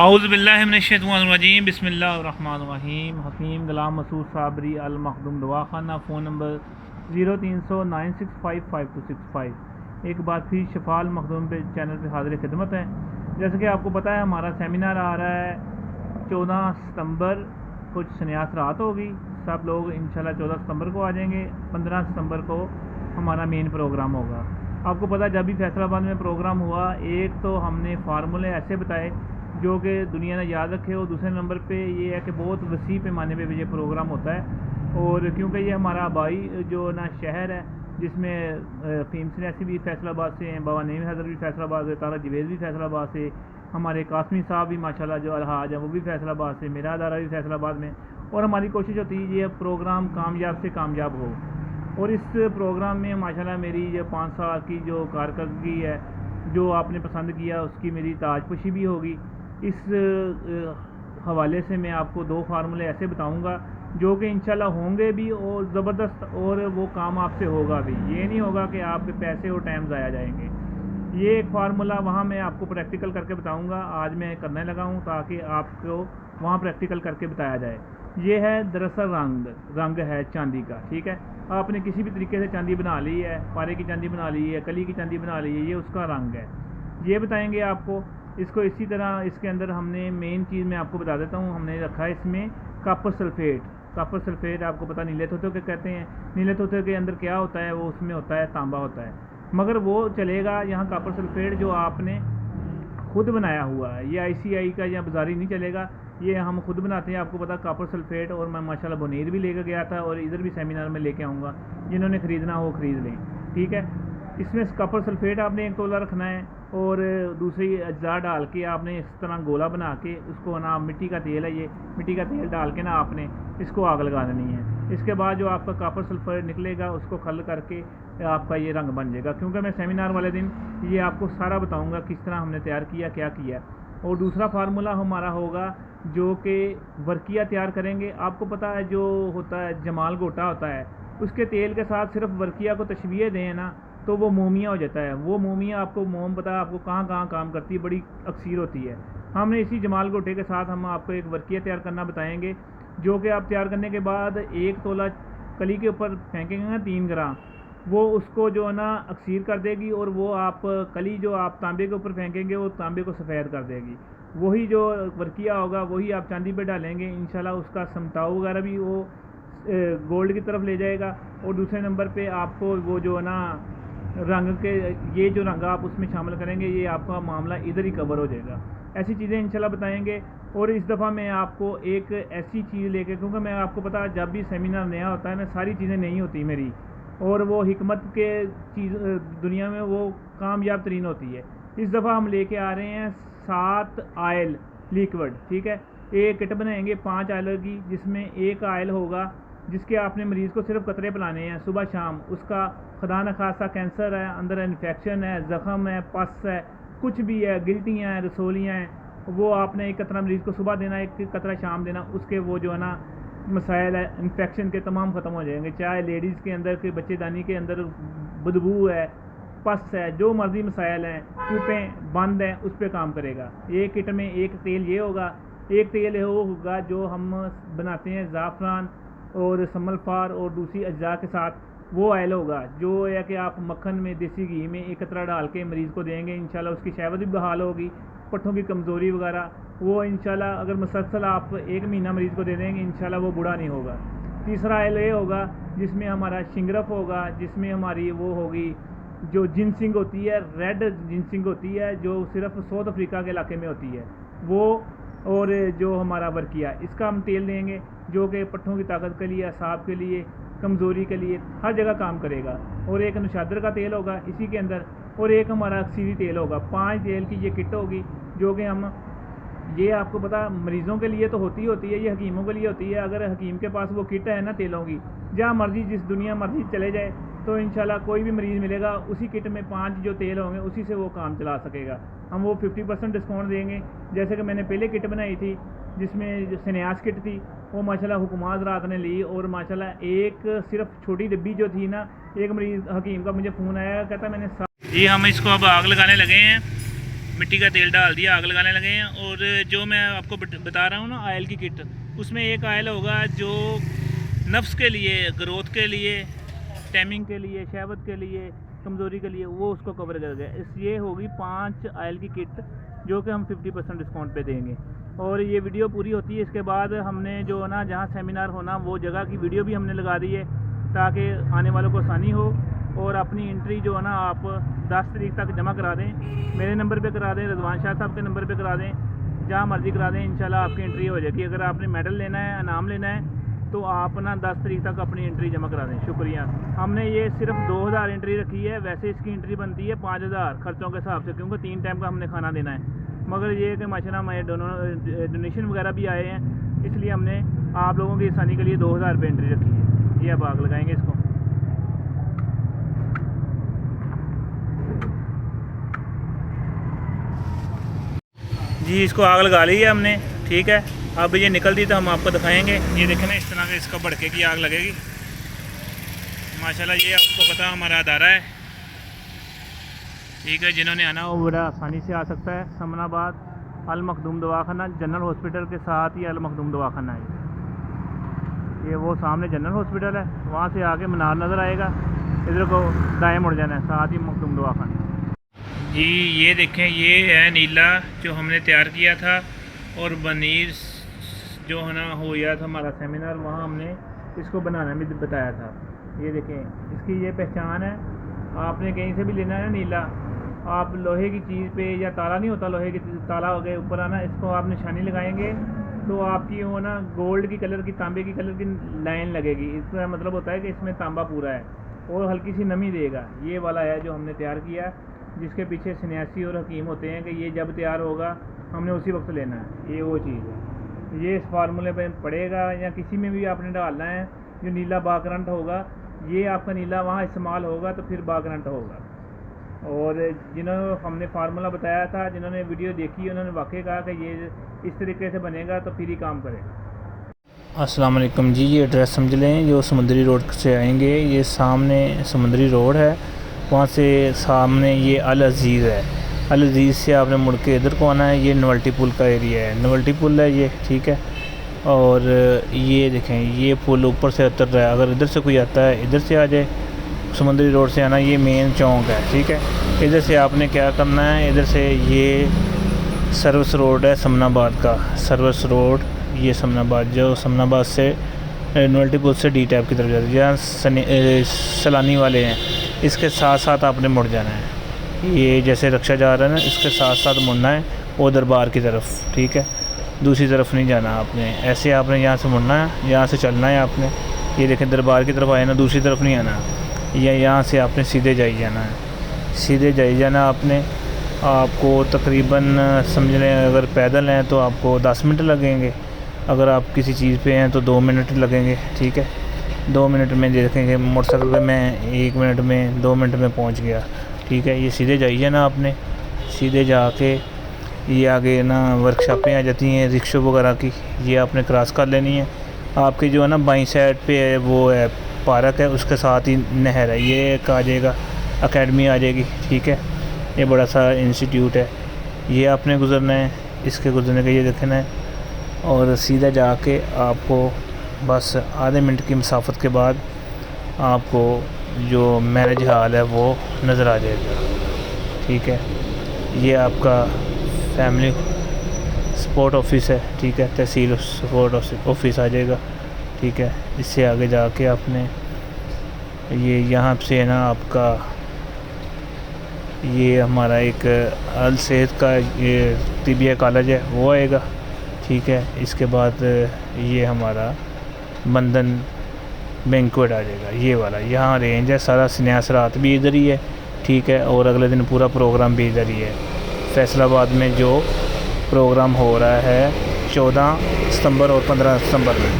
औज़ुबिल्लाहिमिनश्शैतानिर्रजीम बिस्मिल्लाहिर्रहमानिर्रहीम। हकीम गुलाम मसूद साबरी अल मखदूम दवाखाना, phone number 0309655265। एक बार फिर शफाल मखदूम पे चैनल पे हाज़िर खिदमत है। जैसे कि आपको पता है हमारा सेमिनार आ रहा है 14 सितंबर, कुछ सन्यास रात होगी। सब लोग इंशाल्लाह 14 सितंबर को आ जाएंगे। 15 सितंबर को हमारा मेन प्रोग्राम होगा। आपको पता है जब भी फैसलाबाद में प्रोग्राम हुआ, एक तो हमने फार्मूले ऐसे बताए जो कि दुनिया ने याद रखे, और दूसरे नंबर पे ये है कि बहुत वसी पैमाने पे ये प्रोग्राम होता है। और क्योंकि ये हमारा आबाई जो ना शहर है, जिसमें फ़ीम सियासी भी फैसलाबाद से हैं, बाबा नईम हैदर भी फैसलाबाद से, तारा जवेद भी फैसलाबाद से, हमारे कासमी साहब भी माशाल्लाह जो अलहाज हैं वो भी फैसलाबाद से, मेरा अदारा भी फैसलाबाद में। और हमारी कोशिश होती है ये प्रोग्राम कामयाब से कामयाब हो। और इस प्रोग्राम में माशाल्लाह मेरी जो 5 साल की जो कारकर्दगी है, जो आपने पसंद किया, उसकी मेरी ताजपोशी भी होगी। इस हवाले से मैं आपको 2 फार्मूले ऐसे बताऊंगा जो कि इंशाल्लाह होंगे भी और ज़बरदस्त, और वो काम आपसे होगा भी। ये नहीं होगा कि आपके पैसे और टाइम ज़ाया जाएंगे। ये एक फार्मूला वहाँ मैं आपको प्रैक्टिकल करके बताऊंगा, आज मैं करने लगा हूँ ताकि आपको वहाँ प्रैक्टिकल करके बताया जाए। ये है दरअसल रंग है चांदी का, ठीक है। आपने किसी भी तरीके से चांदी बना ली है, पारे की चांदी बना ली है, कली की चांदी बना ली है, ये उसका रंग है। ये बताएंगे आपको इसको। इसी तरह इसके अंदर हमने मेन चीज़ मैं आपको बता देता हूँ, हमने रखा है इसमें कॉपर सल्फेट। कॉपर सल्फेट आपको पता नीले तोते के कहते हैं। नीले तोते के अंदर क्या होता है, वो उसमें होता है तांबा होता है, मगर वो चलेगा। यहाँ कॉपर सल्फेट जो आपने खुद बनाया हुआ है, ये ICI का या बाजारी नहीं चलेगा, ये हम खुद बनाते हैं। आपको पता कॉपर सल्फेट, और मैं माशाल्लाह बोनेर भी लेकर गया था, और इधर भी सेमिनार में लेके आऊँगा, जिन्होंने ख़रीदना हो ख़रीद लें, ठीक है। इसमें कॉपर सल्फेट आपने 1 तोला रखना है, और दूसरी अज्जा डाल के आपने इस तरह गोला बना के उसको ना, मिट्टी का तेल है, ये मिट्टी का तेल डाल के ना आपने इसको आग लगा देनी है। इसके बाद जो आपका कॉपर सल्फेट निकलेगा उसको खल करके आपका ये रंग बन जाएगा। क्योंकि मैं सेमिनार वाले दिन ये आपको सारा बताऊंगा किस तरह हमने तैयार किया, क्या किया। और दूसरा फार्मूला हमारा होगा जो कि वर्किया तैयार करेंगे। आपको पता है जो होता है जमाल गोटा होता है, उसके तेल के साथ सिर्फ वर्किया को तशबीह दें ना तो वो मोमिया हो जाता है। वो मोमिया आपको मोम पता है आपको कहाँ कहाँ काम करती है, बड़ी अक्सीर होती है। हमने इसी जमाल गोटे के साथ हम आपको एक वर्किया तैयार करना बताएंगे, जो कि आप तैयार करने के बाद 1 तोला कली के ऊपर फेंकेंगे ना 3 ग्राम, वो उसको जो है ना अक्सीर कर देगी, और वो आप कली जो आप तांबे के ऊपर फेंकेंगे वो तांबे को सफ़ेद कर देगी। वही जो वर्किया होगा वही आप चांदी पे डालेंगे, इंशाल्लाह उसका समताव वगैरह भी वो गोल्ड की तरफ ले जाएगा। और दूसरे नंबर पे आपको वो जो है ना रंग के, ये जो रंग आप उसमें शामिल करेंगे, ये आपका मामला इधर ही कवर हो जाएगा। ऐसी चीज़ें इंशाल्लाह बताएंगे। और इस दफ़ा मैं आपको एक ऐसी चीज़ लेके, क्योंकि मैं आपको पता है जब भी सेमिनार नया होता है ना सारी चीज़ें नहीं होती मेरी, और वो हिकमत के चीज़ दुनिया में वो कामयाब तरीन होती है। इस दफ़ा हम लेके आ रहे हैं 7 आयल लिक्विड, ठीक है। एक किट बनाएंगे 5 आयलों की, जिसमें एक आयल होगा जिसके आपने मरीज़ को सिर्फ कतरे पिलाने हैं सुबह शाम। उसका खुदा न खासा कैंसर है, अंदर इन्फेक्शन है, ज़ख़म है, पस है, कुछ भी है, गिल्टियाँ हैं, रसोलियाँ हैं, वो आपने एक कतरा मरीज़ को सुबह देना, एक कतरा शाम देना। उसके वो जो है ना मसाइल है इन्फेक्शन के तमाम ख़त्म हो जाएंगे। चाहे लेडीज़ के अंदर के बच्चेदानी के अंदर बदबू है, पस है, जो मर्ज़ी मसाइल हैं, ट्यूपें बंद हैं, उस पर काम करेगा। एक किट में एक तेल ये होगा, एक तेल वो होगा जो हम बनाते हैं ज़ाफ़रान और समलफार और दूसरी अज्जा के साथ, वो ऑयल होगा जो है कि आप मक्खन में, देसी घी में एक कतरा डाल के मरीज़ को देंगे, इंशाल्लाह उसकी शहवत भी बहाल होगी, पट्ठों की कमज़ोरी वगैरह वो इंशाल्लाह अगर मुसलसल आप 1 महीना मरीज़ को दे देंगे इंशाल्लाह वो बूढ़ा नहीं होगा। तीसरा ऑयल ये होगा जिसमें हमारा शिंगरफ होगा, जिसमें हमारी वो होगी जो जिनसिंग होती है, रेड जिनसिंग होती है, जो सिर्फ साउथ अफ्रीका के इलाके में होती है वो। और जो हमारा वर्किया, इसका हम तेल देंगे जो कि पट्ठों की ताकत के लिए, असाब के लिए, कमज़ोरी के लिए, हर जगह काम करेगा। और एक नशादर का तेल होगा इसी के अंदर, और एक हमारा अक्सीरी तेल होगा। 5 तेल की ये किट होगी जो कि हम, ये आपको पता मरीज़ों के लिए तो होती है, ये हकीमों के लिए होती है। अगर हकीम के पास वो किट है ना तेलों की, जहाँ मर्जी जिस दुनिया मर्जी चले जाए तो इंशाल्लाह कोई भी मरीज़ मिलेगा उसी किट में 5 जो तेल होंगे उसी से वो काम चला सकेगा। हम वो 50% डिस्काउंट देंगे। जैसे कि मैंने पहले किट बनाई थी जिसमें सन्यास किट थी, वो माशाल्लाह हुकूमत रात ने ली, और माशाल्लाह एक सिर्फ छोटी डिब्बी जो थी ना, एक मरीज़ हकीम का मुझे फ़ोन आया, कहता मैंने जी हम इसको अब आग लगाने लगे हैं। मिट्टी का तेल डाल दिया, आग लगाने लगे हैं। और जो मैं आपको बता रहा हूँ ना ऑयल की किट, उसमें एक ऑयल होगा जो नफ्स के लिए, ग्रोथ के लिए, टैमिंग के लिए, शहवत के लिए, कमज़ोरी के लिए, वो उसको कवर कर गया। ये होगी 5 ऑयल की किट जो कि हम 50% डिस्काउंट पे देंगे। और ये वीडियो पूरी होती है, इसके बाद हमने जो ना जहाँ सेमिनार होना वो जगह की वीडियो भी हमने लगा दी है ताकि आने वालों को आसानी हो। और अपनी एंट्री जो है ना आप 10 तारीख तक जमा करा दें, मेरे नंबर पे करा दें, रजवान शाह साहब के नंबर पे करा दें, जहाँ मर्ज़ी करा दें, इंशाल्लाह आपकी एंट्री हो जाएगी। अगर आपने मेडल लेना है, इनाम लेना है, तो आप ना 10 तारीख तक अपनी एंट्री जमा करा दें। शुक्रिया। हमने ये सिर्फ 2000 एंट्री रखी है, वैसे इसकी एंट्री बनती है 5000 खर्चों के हिसाब से, क्योंकि 3 टाइम का हमने खाना देना है। मगर ये कि माशाल्लाह हमारे डोनेशन वगैरह भी आए हैं, इसलिए हमने आप लोगों की आसानी के लिए 2000 रुपये एंट्री रखी है। ये अब आग लगाएंगे इसको। जी इसको आग लगा ली है हमने, ठीक है। अब ये निकलती तो हम आपको दिखाएंगे। ये देखें ना, इस तरह से इसको भड़के की आग लगेगी माशाल्लाह। ये आपको पता हमारा अदारा है, ठीक है। जिन्होंने आना हो बड़ा आसानी से आ सकता है। समनाबाद अल मखदूम दवाखाना जनरल हॉस्पिटल के साथ ही अल मखदूम दवाखाना है। ये वो सामने जनरल हॉस्पिटल है, वहाँ से आके मीनार नज़र आएगा, इधर को दाएँ मुड़ जाना है, साथ ही मखदूम दवाखाना। जी ये देखें, ये है नीला जो हमने तैयार किया था। और बनीर जो है ना हो गया था हमारा सेमिनार, वहाँ हमने इसको बनाना भी बताया था। ये देखें, इसकी ये पहचान है। आपने कहीं से भी लेना है नीला, आप लोहे की चीज़ पे, या ताला नहीं होता लोहे की ताला हो गए ऊपर आना, इसको आप निशानी लगाएंगे तो आपकी वो ना गोल्ड की कलर की, तांबे की कलर की लाइन लगेगी। इसका मतलब होता है कि इसमें तांबा पूरा है और हल्की सी नमी देगा। ये वाला है जो हमने तैयार किया, जिसके पीछे सन्यासी और हकीम होते हैं कि ये जब तैयार होगा हमने उसी वक्त लेना है। ये वो चीज़ है, ये इस फार्मूले पे पड़ेगा, या किसी में भी आपने डालना है। जो नीला बाकरंट होगा, ये आपका नीला वहाँ इस्तेमाल होगा तो फिर बाकरंट होगा। और जिन्होंने हमने फार्मूला बताया था, जिन्होंने वीडियो देखी, उन्होंने वाकई कहा कि ये इस तरीके से बनेगा तो फिर ही काम करेगा। अस्सलाम वालेकुम जी, ये एड्रेस समझ लें। जो समुंदरी रोड से आएंगे, ये सामने समुंदरी रोड है, वहाँ से सामने ये अल अज़ीज़ है। अल अज़ीज़ से आपने मुड़ के इधर को आना है। ये नवल्टी पुल का एरिया है, नवल्टी पुल है ये, ठीक है। और ये देखें, ये पुल ऊपर से उतर रहा है। अगर इधर से कोई आता है, इधर से आ जाए, समुंदरी रोड से आना, ये मेन चौक है, ठीक है। इधर से आपने क्या करना है, इधर से ये सर्विस रोड है समनाबाद का, सर्विस रोड, ये समनाबाद, जो समनाबाद से नवल्टी पुल से डी टैप की तरफ जाती है, जहाँ सैलानी वाले हैं, इसके साथ साथ आपने मुड़ जाना है। ये जैसे रक्षा जा रहा है ना, इसके साथ साथ मुड़ना है वो दरबार की तरफ, ठीक है। दूसरी तरफ नहीं जाना आपने, ऐसे आपने यहाँ से मुड़ना है, यहाँ से चलना है आपने। ये देखें, दरबार की तरफ आए ना, दूसरी तरफ नहीं आना, या यहाँ से आपने सीधे जाई जाना है, सीधे जाई जाना आपने। आपको तकरीबन समझ लें, अगर पैदल हैं तो आपको 10 मिनट लगेंगे, अगर आप किसी चीज़ पे हैं तो 2 मिनट लगेंगे, ठीक है। 2 मिनट में देखेंगे, मोटरसाइकिल पे मैं 1 मिनट में, 2 मिनट में पहुंच गया, ठीक है। ये सीधे जाइए ना आपने, सीधे जाके ये आगे ना वर्कशॉपें आ जाती हैं रिक्शों वगैरह की, ये आपने क्रॉस कर लेनी है। आपके जो है ना बाईं साइड पे है वो है पार्क है, उसके साथ ही नहर है, ये एक आ जाएगा, अकेडमी आ जाएगी, ठीक है। ये बड़ा सा इंस्टीट्यूट है, ये आपने गुज़रना है, इसके गुज़रने का ये देखना है। और सीधा जाके आपको बस आधे मिनट की मुसाफत के बाद आपको जो मैरिज हॉल है वो नज़र आ जाएगा, ठीक है। ये आपका फैमिली सपोर्ट ऑफिस है, ठीक है, तहसील सपोर्ट ऑफिस आ जाएगा, ठीक है। इससे आगे जाके आपने ये यहाँ से ना आपका ये हमारा एक अल सेहत का ये तिबिया कॉलेज है वो आएगा, ठीक है। इसके बाद ये हमारा बंधन बैंक्वेट आ जाएगा, ये वाला यहाँ रेंज है। सारा स्न्यास रात भी इधर ही है, ठीक है। और अगले दिन पूरा प्रोग्राम भी इधर ही है। फैसलाबाद में जो प्रोग्राम हो रहा है 14 सितंबर और 15 सितंबर में,